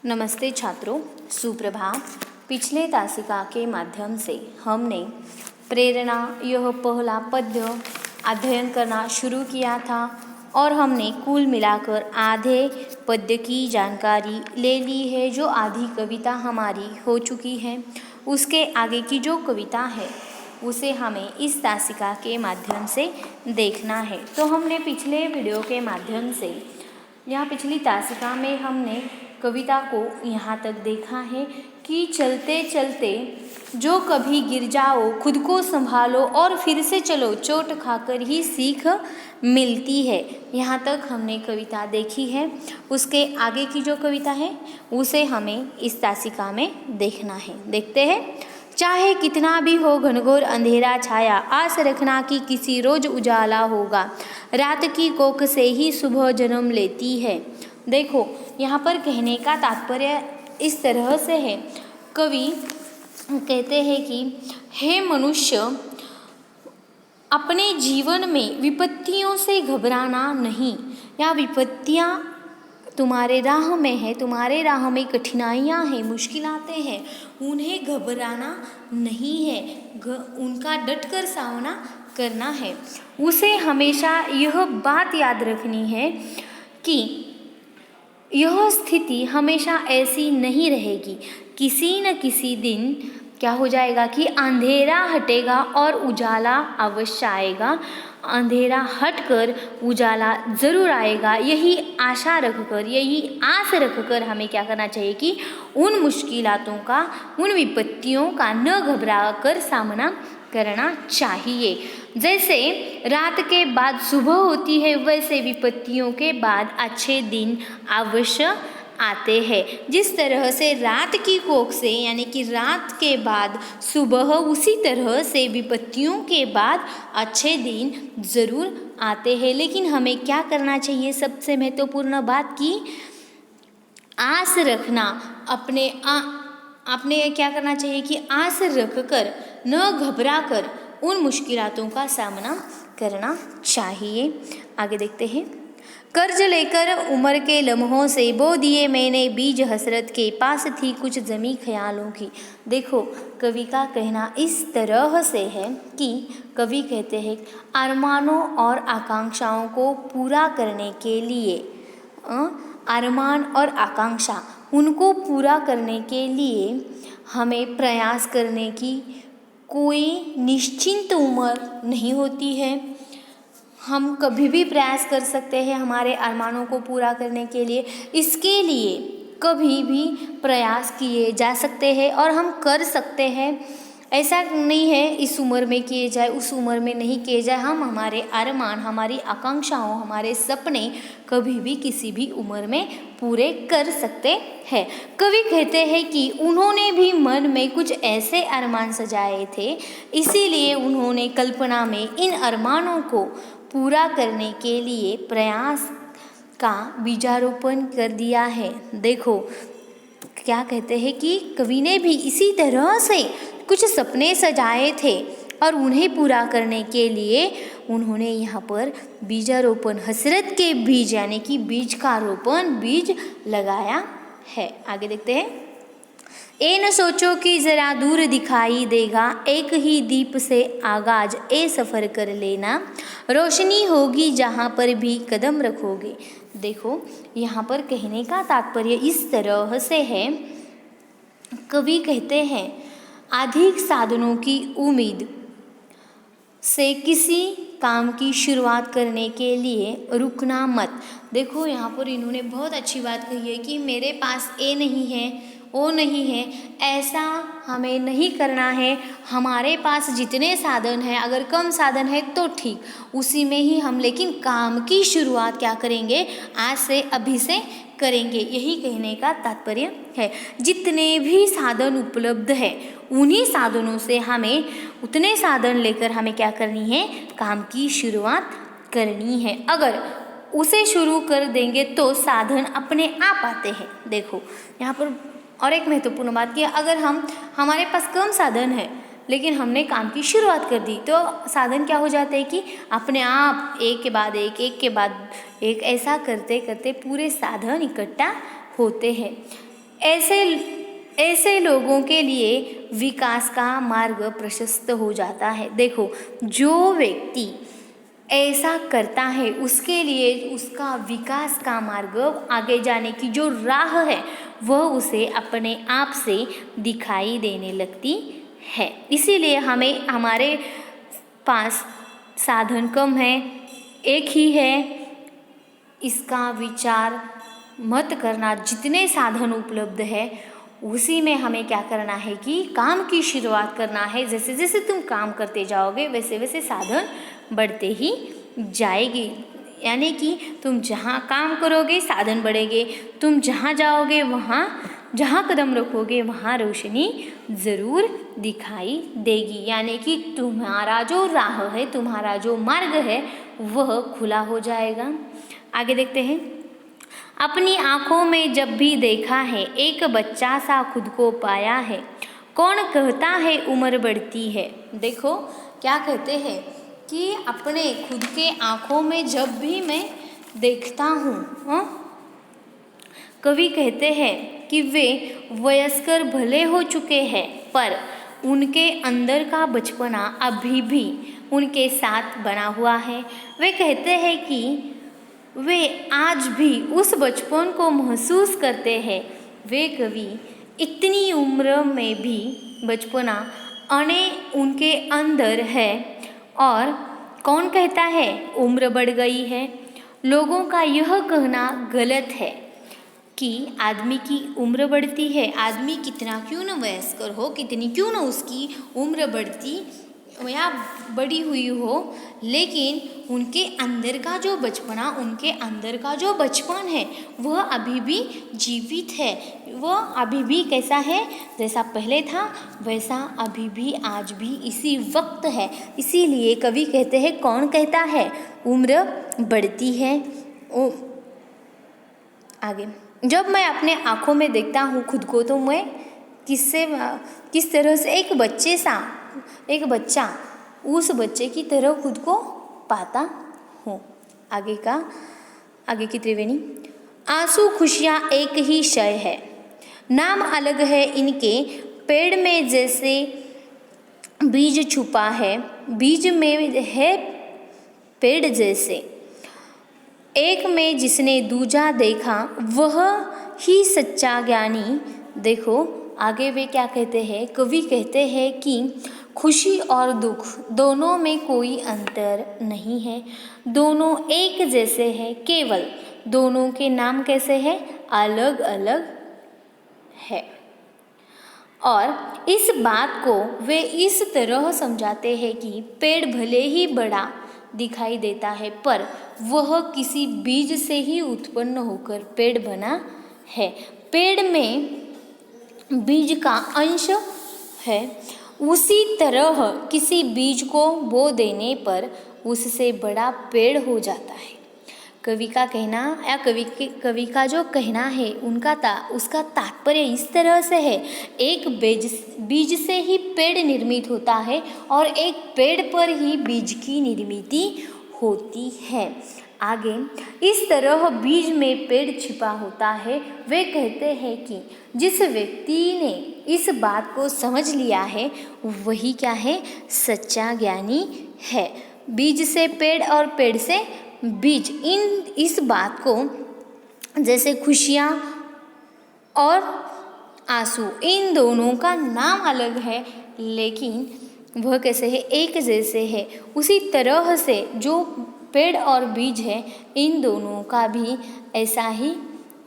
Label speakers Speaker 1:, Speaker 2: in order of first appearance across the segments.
Speaker 1: नमस्ते छात्रों, सुप्रभात। पिछले तासिका के माध्यम से हमने प्रेरणा यह पहला पद्य अध्ययन करना शुरू किया था और हमने कुल मिलाकर आधे पद्य की जानकारी ले ली है। जो आधी कविता हमारी हो चुकी है, उसके आगे की जो कविता है उसे हमें इस तासिका के माध्यम से देखना है। तो हमने पिछले वीडियो के माध्यम से यहाँ पिछली तासिका में हमने कविता को यहाँ तक देखा है कि चलते चलते जो कभी गिर जाओ खुद को संभालो और फिर से चलो, चोट खाकर ही सीख मिलती है। यहाँ तक हमने कविता देखी है। उसके आगे की जो कविता है उसे हमें इस तासिका में देखना है। देखते हैं। चाहे कितना भी हो घनघोर अंधेरा छाया, आस रखना कि किसी रोज उजाला होगा, रात की कोख से ही सुबह जन्म लेती है। देखो, यहाँ पर कहने का तात्पर्य इस तरह से है। कवि कहते हैं कि हे मनुष्य, अपने जीवन में विपत्तियों से घबराना नहीं। या विपत्तियाँ तुम्हारे राह में है, तुम्हारे राह में कठिनाइयाँ हैं, मुश्किलातें हैं, उन्हें घबराना नहीं है, उनका डटकर सामना करना है। उसे हमेशा यह बात याद रखनी है कि यह स्थिति हमेशा ऐसी नहीं रहेगी। किसी न किसी दिन क्या हो जाएगा कि अंधेरा हटेगा और उजाला अवश्य आएगा। अंधेरा हटकर उजाला ज़रूर आएगा। यही आशा रखकर, यही आस रखकर हमें क्या करना चाहिए कि उन मुश्किलातों का, उन विपत्तियों का न घबरा कर सामना करना चाहिए। जैसे रात के बाद सुबह होती है, वैसे विपत्तियों के बाद अच्छे दिन अवश्य आते हैं। जिस तरह से रात की कोख से यानी कि रात के बाद सुबह, उसी तरह से विपत्तियों के बाद अच्छे दिन ज़रूर आते हैं। लेकिन हमें क्या करना चाहिए? सबसे महत्वपूर्ण बात की आस रखना। अपने क्या करना चाहिए कि आस रखकर, न घबरा कर उन मुश्किलातों का सामना करना चाहिए। आगे देखते हैं। कर्ज लेकर उम्र के लम्हों से बो दिए मैंने बीज हसरत के, पास थी कुछ जमी ख्यालों की। देखो, कवि का कहना इस तरह से है कि कवि कहते हैं अरमानों और आकांक्षाओं को पूरा करने के लिए, अरमान और आकांक्षा उनको पूरा करने के लिए हमें प्रयास करने की कोई निश्चित उम्र नहीं होती है। हम कभी भी प्रयास कर सकते हैं हमारे अरमानों को पूरा करने के लिए। इसके लिए कभी भी प्रयास किए जा सकते हैं और हम कर सकते हैं। ऐसा नहीं है इस उम्र में किए जाए, उस उम्र में नहीं किए जाए। हम हमारे अरमान, हमारी आकांक्षाओं, हमारे सपने कभी भी किसी भी उम्र में पूरे कर सकते हैं। कवि कहते हैं कि उन्होंने भी मन में कुछ ऐसे अरमान सजाए थे, इसीलिए उन्होंने कल्पना में इन अरमानों को पूरा करने के लिए प्रयास का बीजारोपण कर दिया है। देखो, क्या कहते हैं कि कवि ने भी इसी तरह से कुछ सपने सजाए थे और उन्हें पूरा करने के लिए उन्होंने यहाँ पर बीजारोपण, हसरत के बीज यानी कि बीज का रोपण, बीज लगाया है। आगे देखते हैं। ए न सोचो कि ज़रा दूर दिखाई देगा, एक ही दीप से आगाज ए सफ़र कर लेना, रोशनी होगी जहाँ पर भी कदम रखोगे। देखो, यहाँ पर कहने का तात्पर्य इस तरह से है। कवि कहते हैं अधिक साधनों की उम्मीद से किसी काम की शुरुआत करने के लिए रुकना मत। देखो, यहाँ पर इन्होंने बहुत अच्छी बात कही है कि मेरे पास ए नहीं है, वो नहीं है, ऐसा हमें नहीं करना है। हमारे पास जितने साधन हैं, अगर कम साधन है तो ठीक, उसी में ही हम लेकिन काम की शुरुआत क्या करेंगे? आज से, अभी से करेंगे। यही कहने का तात्पर्य है। जितने भी साधन उपलब्ध है, उन्हीं साधनों से हमें, उतने साधन लेकर हमें क्या करनी है? काम की शुरुआत करनी है। अगर उसे शुरू कर देंगे तो साधन अपने आप आते हैं। देखो, यहाँ पर और एक महत्वपूर्ण बात कि अगर हमारे पास कम साधन है लेकिन हमने काम की शुरुआत कर दी तो साधन क्या हो जाते हैं कि अपने आप एक के बाद एक, एक के बाद एक, ऐसा करते करते पूरे साधन इकट्ठा होते हैं। ऐसे ऐसे लोगों के लिए विकास का मार्ग प्रशस्त हो जाता है। देखो, जो व्यक्ति ऐसा करता है उसके लिए उसका विकास का मार्ग, आगे जाने की जो राह है वह उसे अपने आप से दिखाई देने लगती है। इसीलिए हमें, हमारे पास साधन कम है, एक ही है, इसका विचार मत करना। जितने साधन उपलब्ध है उसी में हमें क्या करना है कि काम की शुरुआत करना है। जैसे जैसे तुम काम करते जाओगे वैसे वैसे साधन बढ़ते ही जाएगी। यानी कि तुम जहाँ काम करोगे साधन बढ़ेंगे, तुम जहाँ जाओगे वहाँ, जहाँ कदम रखोगे वहाँ रोशनी ज़रूर दिखाई देगी। यानी कि तुम्हारा जो राह है, तुम्हारा जो मार्ग है वह खुला हो जाएगा। आगे देखते हैं। अपनी आँखों में जब भी देखा है एक बच्चा सा खुद को पाया है, कौन कहता है उम्र बढ़ती है। देखो क्या कहते हैं कि अपने खुद के आँखों में जब भी मैं देखता हूँ, कवि कहते हैं कि वे वयस्कर भले हो चुके हैं पर उनके अंदर का बचपना अभी भी उनके साथ बना हुआ है। वे कहते हैं कि वे आज भी उस बचपन को महसूस करते हैं। वे कवि इतनी उम्र में भी बचपना उनके अंदर है। और कौन कहता है उम्र बढ़ गई है। लोगों का यह कहना गलत है कि आदमी की उम्र बढ़ती है। आदमी कितना क्यों न वयस्कर हो, कितनी क्यों न उसकी उम्र बढ़ती या बड़ी हुई हो, लेकिन उनके अंदर का जो बचपना, उनके अंदर का जो बचपन है वह अभी भी जीवित है। वह अभी भी कैसा है, जैसा पहले था वैसा अभी भी आज भी इसी वक्त है। इसीलिए कवि कहते हैं, कौन कहता है उम्र बढ़ती है। आगे, जब मैं अपने आँखों में देखता हूँ खुद को तो मैं किस तरह से एक बच्चा उस बच्चे की तरह खुद को पाता हूँ। आगे की त्रिवेणी। आंसू खुशियाँ एक ही शय है, नाम अलग है इनके, पेड़ में जैसे बीज छुपा है, बीज में है पेड़ जैसे, एक में जिसने दूजा देखा वह ही सच्चा ज्ञानी। देखो आगे वे क्या कहते हैं, कवि कहते हैं कि खुशी और दुख दोनों में कोई अंतर नहीं है, दोनों एक जैसे हैं, केवल दोनों के नाम कैसे हैं, अलग अलग है। और इस बात को वे इस तरह समझाते हैं कि पेड़ भले ही बड़ा दिखाई देता है पर वह किसी बीज से ही उत्पन्न होकर पेड़ बना है। पेड़ में बीज का अंश है, उसी तरह किसी बीज को बो देने पर उससे बड़ा पेड़ हो जाता है। कवि का कहना या कवि का जो कहना है उसका तात्पर्य इस तरह से है, एक बीज से ही पेड़ निर्मित होता है और एक पेड़ पर ही बीज की निर्मित होती है। आगे, इस तरह बीज में पेड़ छिपा होता है। वे कहते हैं कि जिस व्यक्ति ने इस बात को समझ लिया है वही क्या है, सच्चा ज्ञानी है। बीज से पेड़ और पेड़ से बीज, इस बात को, जैसे खुशियाँ और आंसू, इन दोनों का नाम अलग है लेकिन वह कैसे है, एक जैसे है। उसी तरह से जो पेड़ और बीज है इन दोनों का भी ऐसा ही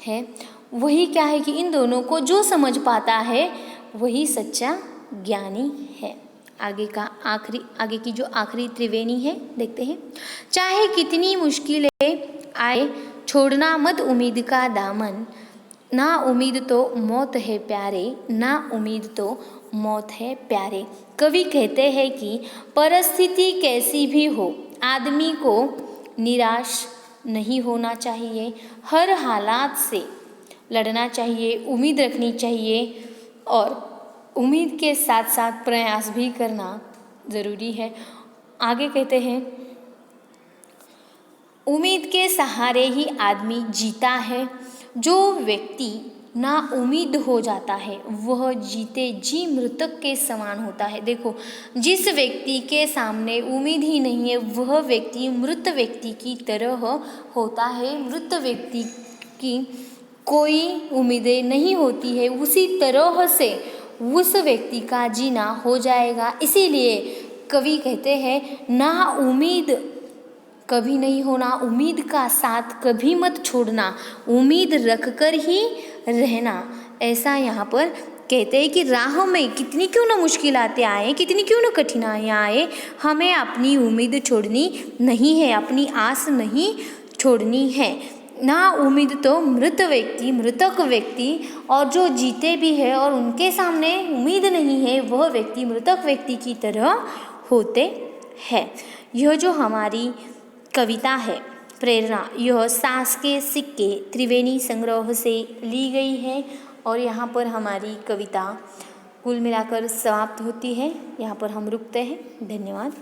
Speaker 1: है। वही क्या है कि इन दोनों को जो समझ पाता है वही सच्चा ज्ञानी है। आगे की जो आखिरी त्रिवेणी है देखते हैं। चाहे कितनी मुश्किलें आए छोड़ना मत उम्मीद का दामन, ना उम्मीद तो मौत है प्यारे, ना उम्मीद तो मौत है प्यारे। कवि कहते हैं कि परिस्थिति कैसी भी हो आदमी को निराश नहीं होना चाहिए, हर हालात से लड़ना चाहिए, उम्मीद रखनी चाहिए और उम्मीद के साथ साथ प्रयास भी करना ज़रूरी है। आगे कहते हैं, उम्मीद के सहारे ही आदमी जीता है। जो व्यक्ति ना उम्मीद हो जाता है, वह जीते जी मृतक के समान होता है। देखो, जिस व्यक्ति के सामने उम्मीद ही नहीं है वह व्यक्ति मृत व्यक्ति की तरह होता है। मृत व्यक्ति की कोई उम्मीदें नहीं होती है, उसी तरह से उस व्यक्ति का जीना हो जाएगा। इसीलिए कवि कहते हैं ना उम्मीद कभी नहीं होना, उम्मीद का साथ कभी मत छोड़ना, उम्मीद रखकर ही रहना। ऐसा यहाँ पर कहते हैं कि राह में कितनी क्यों ना मुश्किलातें आए, कितनी क्यों ना कठिनाइयाँ आए, हमें अपनी उम्मीद छोड़नी नहीं है, अपनी आस नहीं छोड़नी है। ना उम्मीद तो मृतक व्यक्ति और जो जीते भी है और उनके सामने उम्मीद नहीं है वह व्यक्ति मृतक व्यक्ति की तरह होते हैं। यह जो हमारी कविता है प्रेरणा, यह सास के सिक्के त्रिवेणी संग्रह से ली गई है और यहाँ पर हमारी कविता कुल मिलाकर समाप्त होती है। यहाँ पर हम रुकते हैं। धन्यवाद।